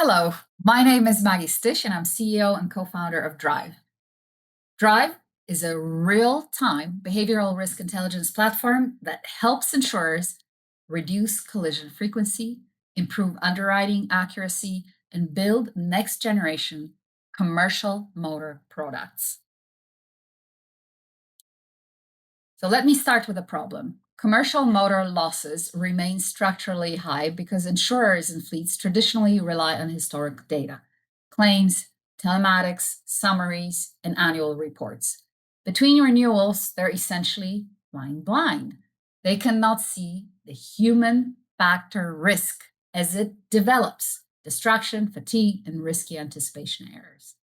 Hello, my name is Maggie Stish, and I'm CEO and co founder of Drive. Drive is a real time behavioral risk intelligence platform that helps insurers reduce collision frequency, improve underwriting accuracy, and build next generation commercial motor products. So let me start with a problem. Commercial motor losses remain structurally high because insurers and fleets traditionally rely on historic data, claims, telematics, summaries, and annual reports. Between renewals, they're essentially flying blind. They cannot see the human factor risk as it develops, distraction, fatigue, and risky anticipation errors.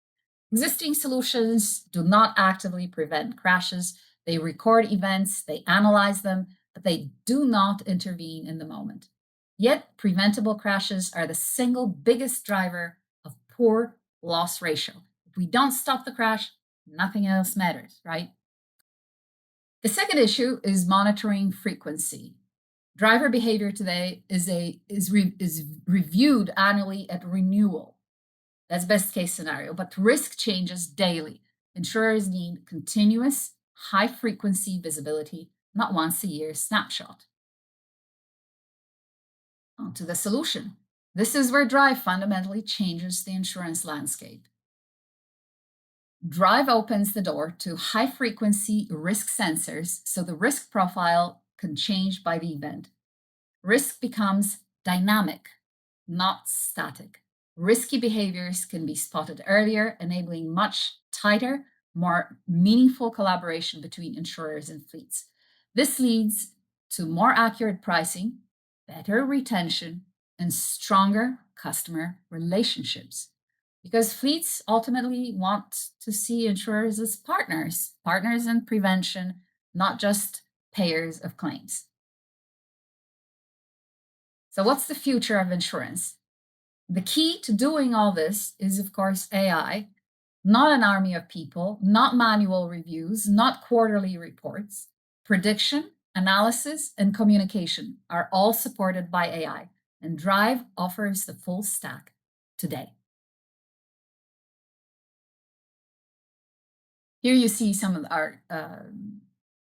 Existing solutions do not actively prevent crashes. They record events, they analyze them, but they do not intervene in the moment. Yet, preventable crashes are the single biggest driver of poor loss ratio. If we don't stop the crash, nothing else matters, right? The second issue is monitoring frequency. Driver behavior today is reviewed annually at renewal. That's best case scenario, but risk changes daily. Insurers need continuous, high frequency visibility, not once a year snapshot. On to the solution. This is where Drive fundamentally changes the insurance landscape. Drive opens the door to high frequency risk sensors so the risk profile can change by the event. Risk becomes dynamic, not static. Risky behaviors can be spotted earlier, enabling much tighter, more meaningful collaboration between insurers and fleets. This leads to more accurate pricing, better retention, and stronger customer relationships. Because fleets ultimately want to see insurers as partners in prevention, not just payers of claims. So, what's the future of insurance? The key to doing all this is, of course, AI, not an army of people, not manual reviews, not quarterly reports. Prediction, analysis, and communication are all supported by AI, and Drive offers the full stack today. Here you see some of our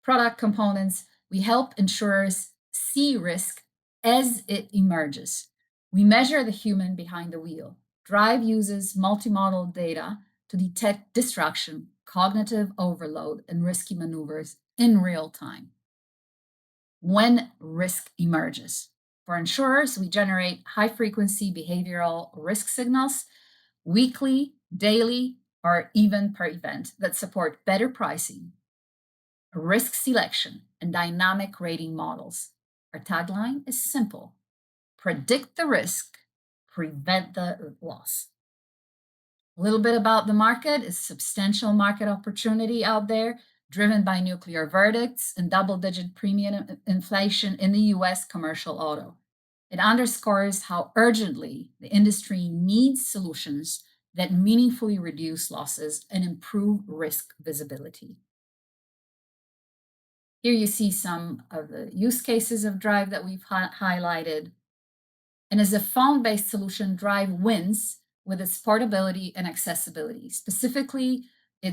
product components. We help insurers see risk as it emerges. We measure the human behind the wheel. Drive uses multimodal data to detect distraction, cognitive overload, and risky maneuvers in real time. When risk emerges. For insurers, we generate high frequency behavioral risk signals weekly, daily, or even per event that support better pricing, risk selection, and dynamic rating models. Our tagline is simple: predict the risk, prevent the loss. A little bit about the market is substantial market opportunity out there, driven by nuclear verdicts and double-digit premium inflation in the US commercial auto. It underscores how urgently the industry needs solutions that meaningfully reduce losses and improve risk visibility. Here you see some of the use cases of Drive that we've highlighted. And as a phone-based solution, Drive wins with its portability and accessibility. Specifically,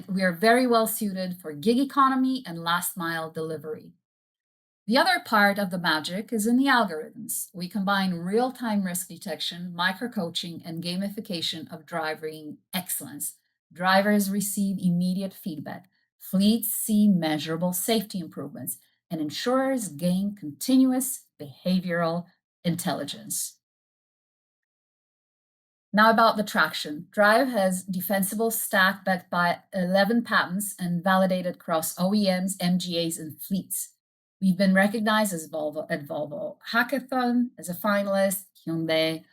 we are very well suited for gig economy and last mile delivery. The other part of the magic is in the algorithms. We combine real-time risk detection, micro-coaching, and gamification of driving excellence. Drivers receive immediate feedback. Fleets see measurable safety improvements, and insurers gain continuous behavioral intelligence. Now about the traction. Drive has defensible stack backed by 11 patents and validated across OEMs, MGAs, and fleets. We've been recognized as Volvo Hackathon as a finalist, Hyundai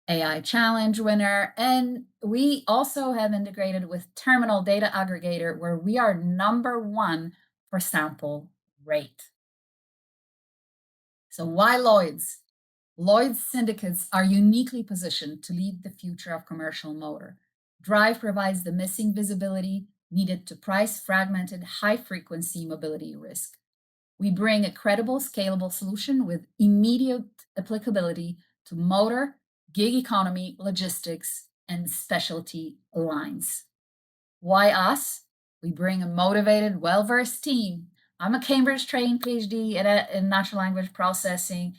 AI Challenge winner, and we also have integrated with Terminal Data Aggregator, where we are #1 for sample rate. So why Lloyd's? Lloyd's syndicates are uniquely positioned to lead the future of commercial motor. Drive provides the missing visibility needed to price fragmented high-frequency mobility risk. We bring a credible, scalable solution with immediate applicability to motor, gig economy, logistics, and specialty lines. Why us? We bring a motivated, well versed team. I'm a Cambridge trained PhD in natural language processing.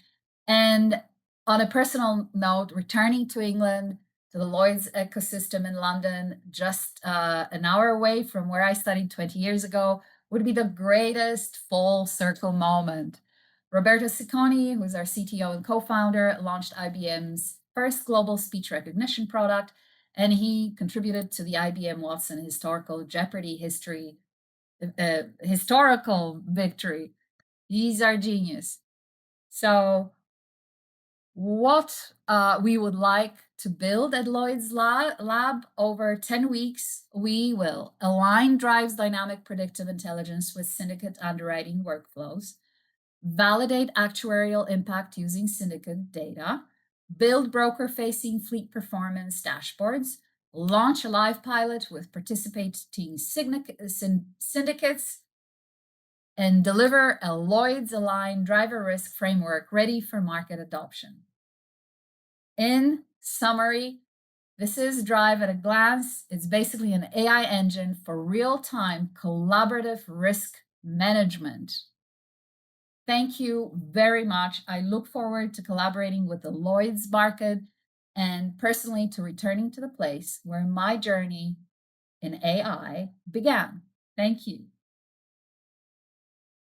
And on a personal note, returning to England, to the Lloyd's ecosystem in London, just an hour away from where I studied 20 years ago, would be the greatest full circle moment. Roberto Ciccone, who's our CTO and co founder, launched IBM's first global speech recognition product, and he contributed to the IBM Watson historical Jeopardy historical victory. He's our genius. So, what we would like to build at Lloyd's Lab over 10 weeks, we will align Drive's dynamic predictive intelligence with syndicate underwriting workflows, validate actuarial impact using syndicate data, build broker-facing fleet performance dashboards, launch a live pilot with participating syndicates, and deliver a Lloyd's-aligned driver risk framework ready for market adoption. In summary, this is Drive at a glance. It's basically an AI engine for real-time collaborative risk management. Thank you very much. I look forward to collaborating with the Lloyd's market and personally to returning to the place where my journey in AI began. Thank you.